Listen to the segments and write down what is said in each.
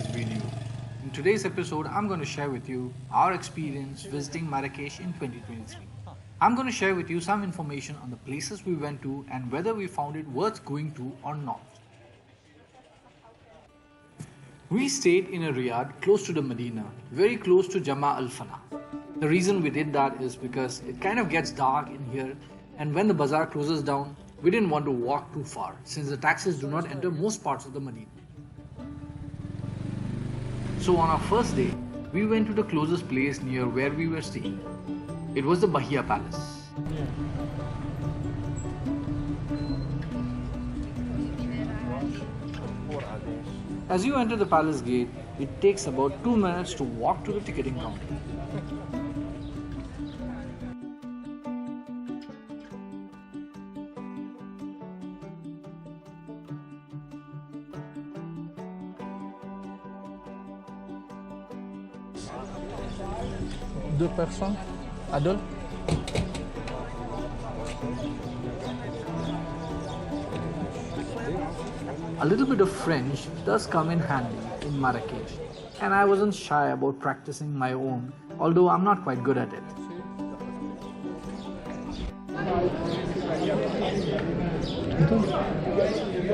this video. In today's episode, I'm going to share with you our experience visiting Marrakesh in 2023. I'm going to share with you some information on the places we went to and whether we found it worth going to or not. We stayed in a riad close to the Medina, very close to Jemaa El Fnaa. The reason we did that is because it kind of gets dark in here, and when the bazaar closes down, we didn't want to walk too far since the taxis do not enter most parts of the Medina. So on our first day, we went to the closest place near where we were staying. It was the Bahia Palace. As you enter the palace gate, it takes about 2 minutes to walk to the ticketing counter. Deux personnes, adultes. A little bit of French does come in handy in Marrakesh, and I wasn't shy about practicing my own, although I'm not quite good at it.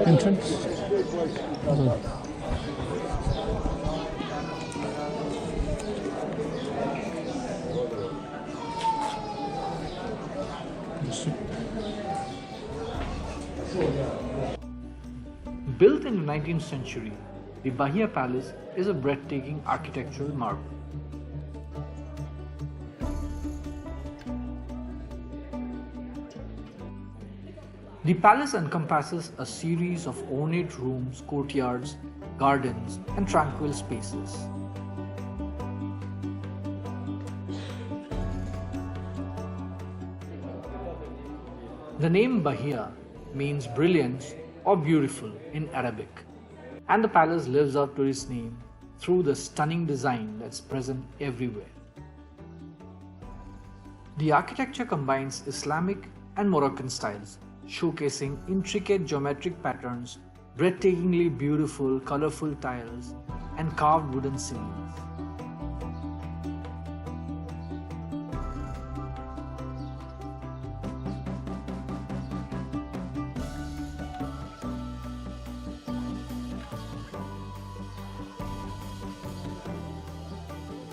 Entrance. Built in the 19th century, the Bahia Palace is a breathtaking architectural marvel. The palace encompasses a series of ornate rooms, courtyards, gardens, and tranquil spaces. The name Bahia means brilliance or beautiful in Arabic, and the palace lives up to its name through the stunning design that's present everywhere. The architecture combines Islamic and Moroccan styles, showcasing intricate geometric patterns, breathtakingly beautiful colorful tiles, and carved wooden ceilings.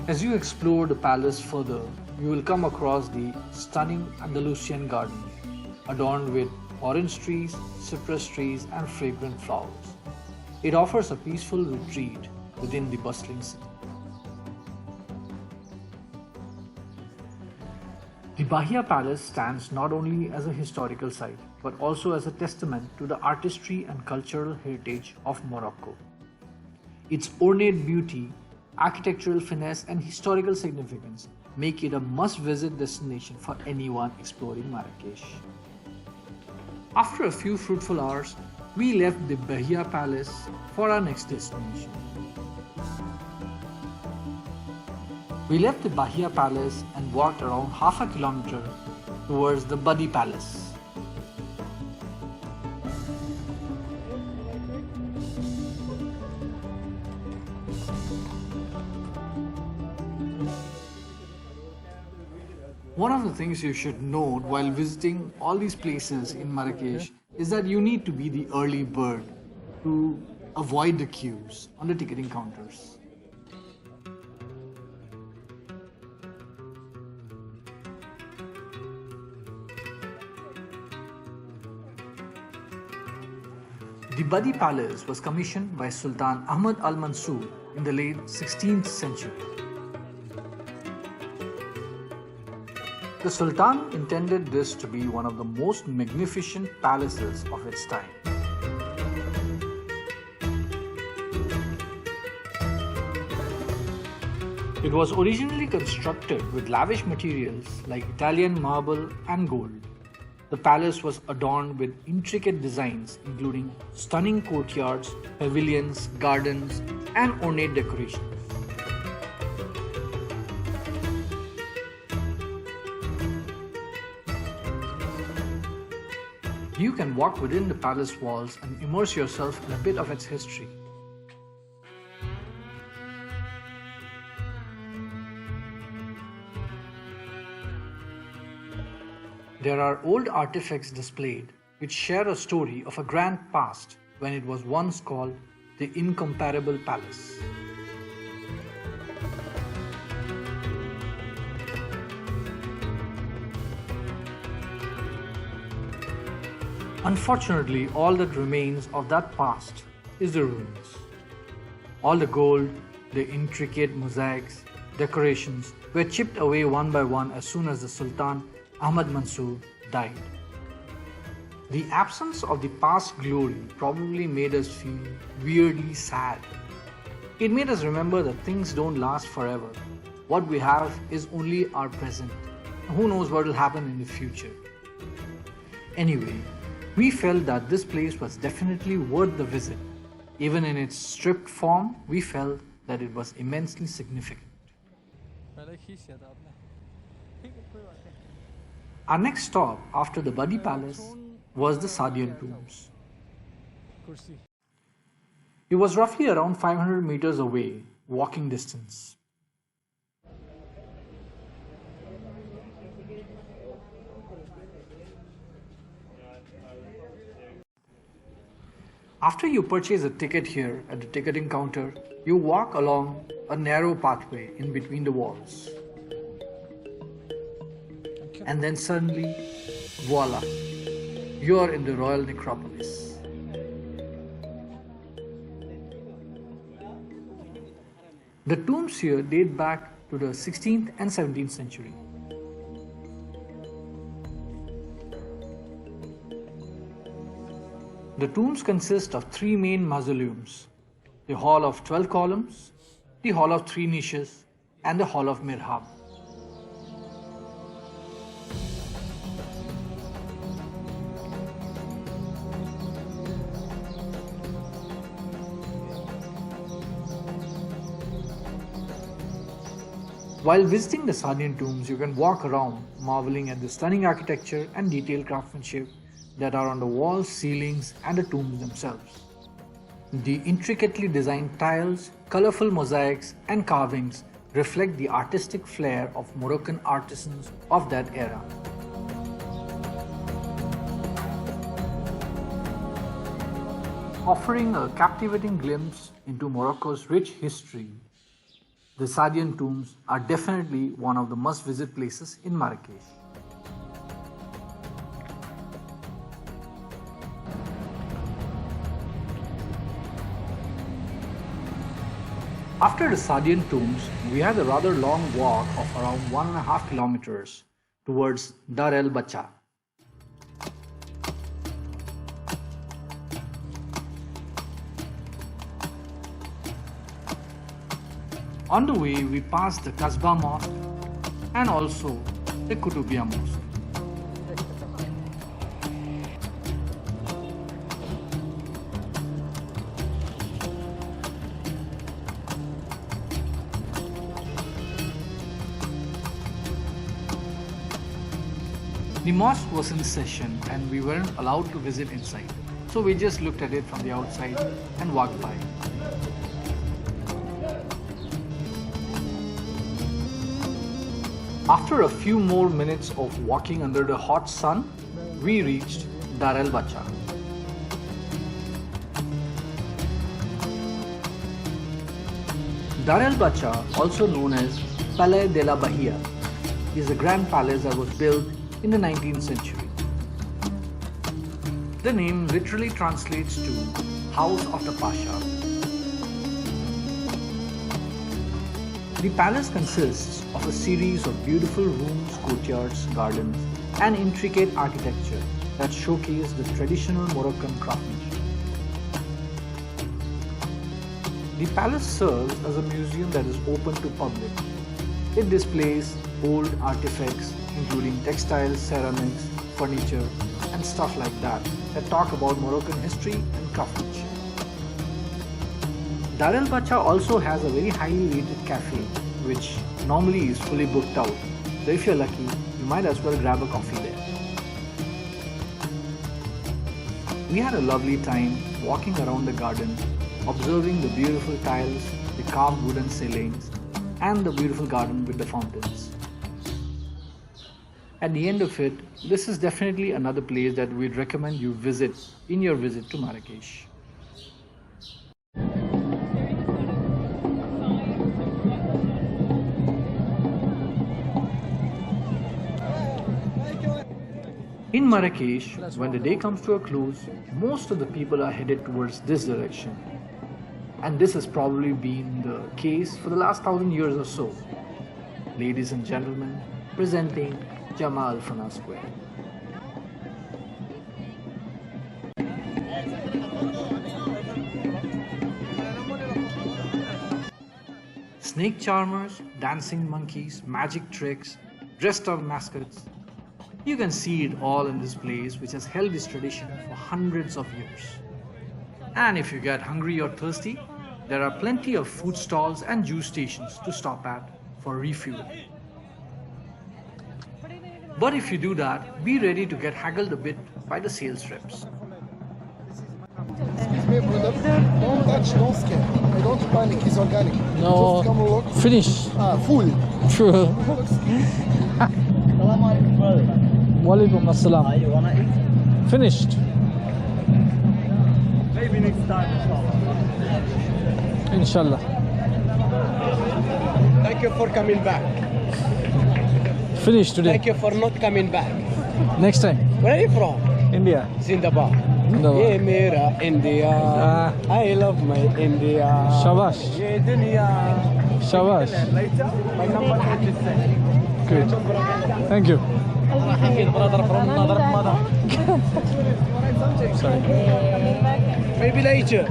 As you explore the palace further, you will come across the stunning Andalusian garden, adorned with orange trees, cypress trees, and fragrant flowers. It offers a peaceful retreat within the bustling city. The Bahia Palace stands not only as a historical site, but also as a testament to the artistry and cultural heritage of Morocco. Its ornate beauty, architectural finesse, and historical significance make it a must-visit destination for anyone exploring Marrakesh. After a few fruitful hours, we left the Bahia Palace for our next destination. We left the Bahia Palace and walked around half a kilometer towards the Badi Palace. One of the things you should note while visiting all these places in Marrakesh is that you need to be the early bird to avoid the queues on the ticketing counters. The Badi Palace was commissioned by Sultan Ahmad al-Mansur in the late 16th century. The Sultan intended this to be one of the most magnificent palaces of its time. It was originally constructed with lavish materials like Italian marble and gold. The palace was adorned with intricate designs including stunning courtyards, pavilions, gardens, and ornate decorations. You can walk within the palace walls and immerse yourself in a bit of its history. There are old artifacts displayed which share a story of a grand past when it was once called the Incomparable Palace. Unfortunately, all that remains of that past is the ruins. All the gold, the intricate mosaics, decorations were chipped away one by one as soon as the Sultan Ahmad Mansur died. The absence of the past glory probably made us feel weirdly sad. It made us remember that things don't last forever. What we have is only our present. Who knows what will happen in the future? Anyway, we felt that this place was definitely worth the visit. Even in its stripped form, we felt that it was immensely significant. Our next stop after the Badi Palace was the Saadian Tombs. It was roughly around 500 meters away, walking distance. After you purchase a ticket here at the ticketing counter, you walk along a narrow pathway in between the walls. And then suddenly, voila, you are in the royal necropolis. The tombs here date back to the 16th and 17th century. The tombs consist of three main mausoleums: the Hall of 12 columns, the Hall of 3 niches, and the Hall of Mihrab. While visiting the Saadian Tombs, you can walk around marveling at the stunning architecture and detailed craftsmanship that are on the walls, ceilings, and the tombs themselves. The intricately designed tiles, colorful mosaics, and carvings reflect the artistic flair of Moroccan artisans of that era. Offering a captivating glimpse into Morocco's rich history, the Saadian Tombs are definitely one of the must-visit places in Marrakesh. After the Saadian Tombs, we had a rather long walk of around 1.5 kilometers towards Dar El Bacha. On the way, we passed the Kasbah Mosque and also the Qutubiyya Mosque. The mosque was in session and we weren't allowed to visit inside, so we just looked at it from the outside and walked by. After a few more minutes of walking under the hot sun, we reached Dar El Bacha. Dar El Bacha, also known as Palais de la Bahia, is a grand palace that was built in the 19th century. The name literally translates to House of the Pasha. The palace consists of a series of beautiful rooms, courtyards, gardens, and intricate architecture that showcase the traditional Moroccan craftsmanship. The palace serves as a museum that is open to public. It displays old artifacts including textiles, ceramics, furniture, and stuff like that talk about Moroccan history and craftsmanship. Dar El Bacha also has a very highly rated cafe, which normally is fully booked out. So if you're lucky, you might as well grab a coffee there. We had a lovely time walking around the garden, observing the beautiful tiles, the carved wooden ceilings, and the beautiful garden with the fountains. At the end of it, this is definitely another place that we'd recommend you visit in your visit to Marrakesh. In Marrakesh, when the day comes to a close, most of the people are headed towards this direction. And this has probably been the case for the last 1,000 years or so. Ladies and gentlemen, presenting Jemaa El Fnaa Square. Snake charmers, dancing monkeys, magic tricks, dressed up mascots. You can see it all in this place which has held this tradition for hundreds of years. And if you get hungry or thirsty, there are plenty of food stalls and juice stations to stop at for refueling. But if you do that, be ready to get haggled a bit by the sales reps. Excuse me, brother. Don't touch, don't scare. I don't panic, he's organic. No, Just come look. finish. Full. True. Assalamu alaikum, brother. Walaikum assalam. You wanna eat? Finished. Maybe next time, inshallah. Inshallah. Thank you for coming back. Finished today. Thank you for not coming back. Next time. Where are you from? India. Zindabad. No. Ye mera India. I love my India. Shabash. Ye dunya. Shabash. Later, my number is the same. Good. Thank you. Brother from another mother. Sorry. Maybe later.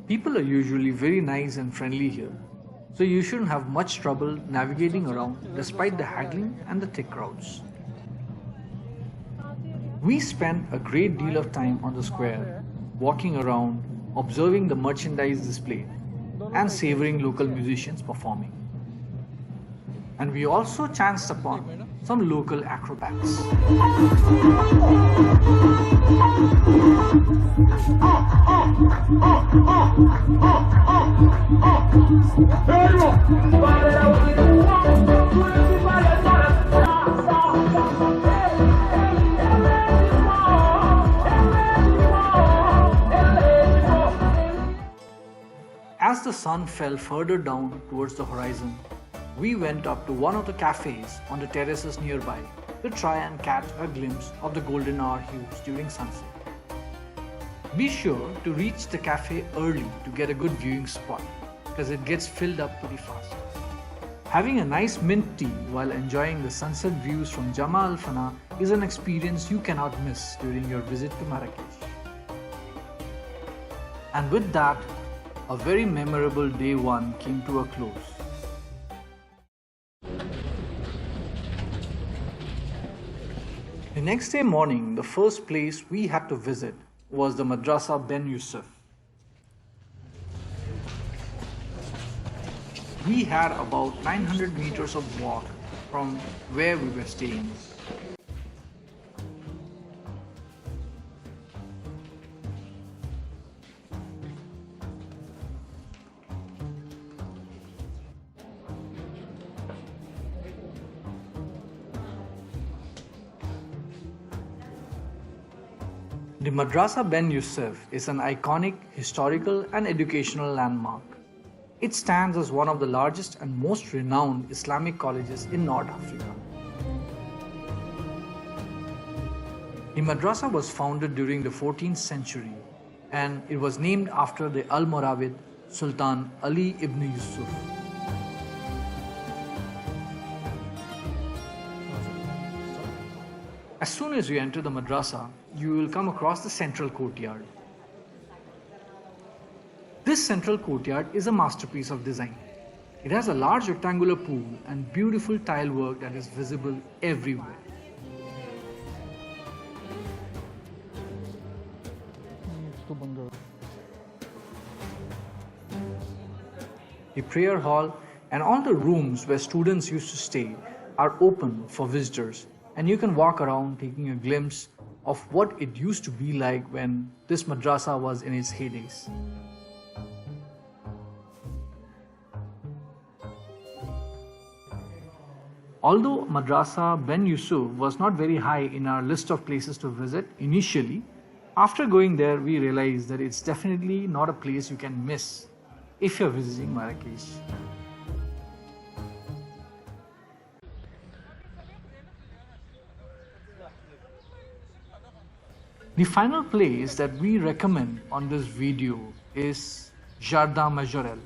People are usually very nice and friendly here, so you shouldn't have much trouble navigating around despite the haggling and the thick crowds. We spent a great deal of time on the square, walking around, observing the merchandise displayed, and savoring local musicians performing. And we also chanced upon some local acrobats. As the sun fell further down towards the horizon, we went up to one of the cafes on the terraces nearby to try and catch a glimpse of the golden hour hues during sunset. Be sure to reach the cafe early to get a good viewing spot because it gets filled up pretty fast. Having a nice mint tea while enjoying the sunset views from Jemaa El Fnaa is an experience you cannot miss during your visit to Marrakesh. And with that, a very memorable day one came to a close. The next day morning, the first place we had to visit was the Madrassa Ben Youssef. We had about 900 meters of walk from where we were staying. The Madrassa Ben Youssef is an iconic historical and educational landmark. It stands as one of the largest and most renowned Islamic colleges in North Africa. The madrasa was founded during the 14th century and it was named after the Almoravid Sultan Ali ibn Yusuf. As soon as you enter the madrasa, you will come across the central courtyard. This central courtyard is a masterpiece of design. It has a large rectangular pool and beautiful tile work that is visible everywhere. The prayer hall and all the rooms where students used to stay are open for visitors, and you can walk around taking a glimpse of what it used to be like when this madrasa was in its heydays. Although Madrassa Ben Youssef was not very high in our list of places to visit initially, after going there we realized that it's definitely not a place you can miss if you're visiting Marrakesh. The final place that we recommend on this video is Jardin Majorelle.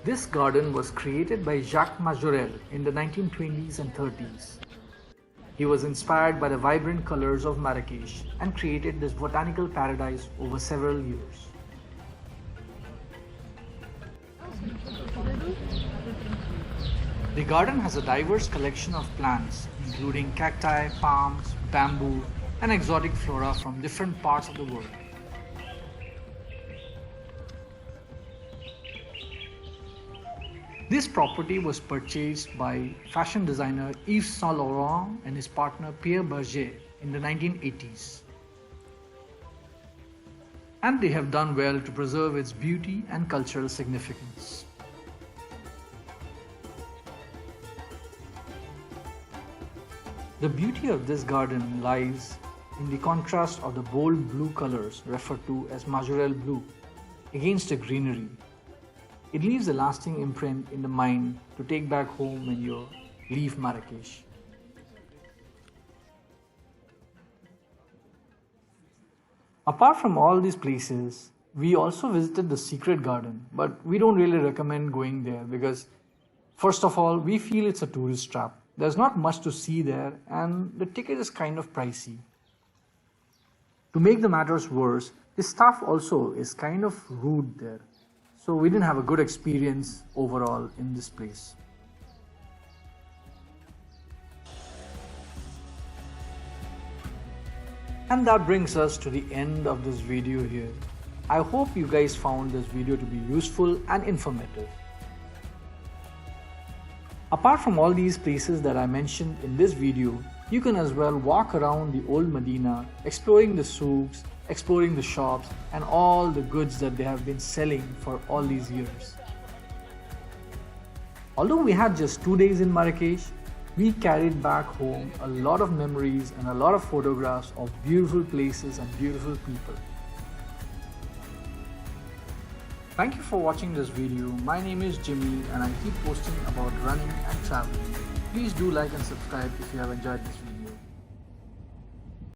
This garden was created by Jemaa Majorelle in the 1920s and 30s. He was inspired by the vibrant colors of Marrakesh and created this botanical paradise over several years. The garden has a diverse collection of plants, including cacti, palms, bamboo, and exotic flora from different parts of the world. This property was purchased by fashion designer Yves Saint Laurent and his partner Pierre Berger in the 1980s. And they have done well to preserve its beauty and cultural significance. The beauty of this garden lies in the contrast of the bold blue colors referred to as Majorelle blue against the greenery. It leaves a lasting imprint in the mind to take back home when you leave Marrakesh. Apart from all these places, we also visited the Secret Garden, but we don't really recommend going there because, first of all, we feel it's a tourist trap. There's not much to see there and the ticket is kind of pricey. To make the matters worse, the staff also is kind of rude there. So we didn't have a good experience overall in this place. And that brings us to the end of this video here. I hope you guys found this video to be useful and informative. Apart from all these places that I mentioned in this video, you can as well walk around the old Medina, exploring the souks, exploring the shops and all the goods that they have been selling for all these years. Although we had just 2 days in Marrakesh, we carried back home a lot of memories and a lot of photographs of beautiful places and beautiful people. Thank you for watching this video. My name is Jimmy and I keep posting about running and traveling. Please do like and subscribe if you have enjoyed this video.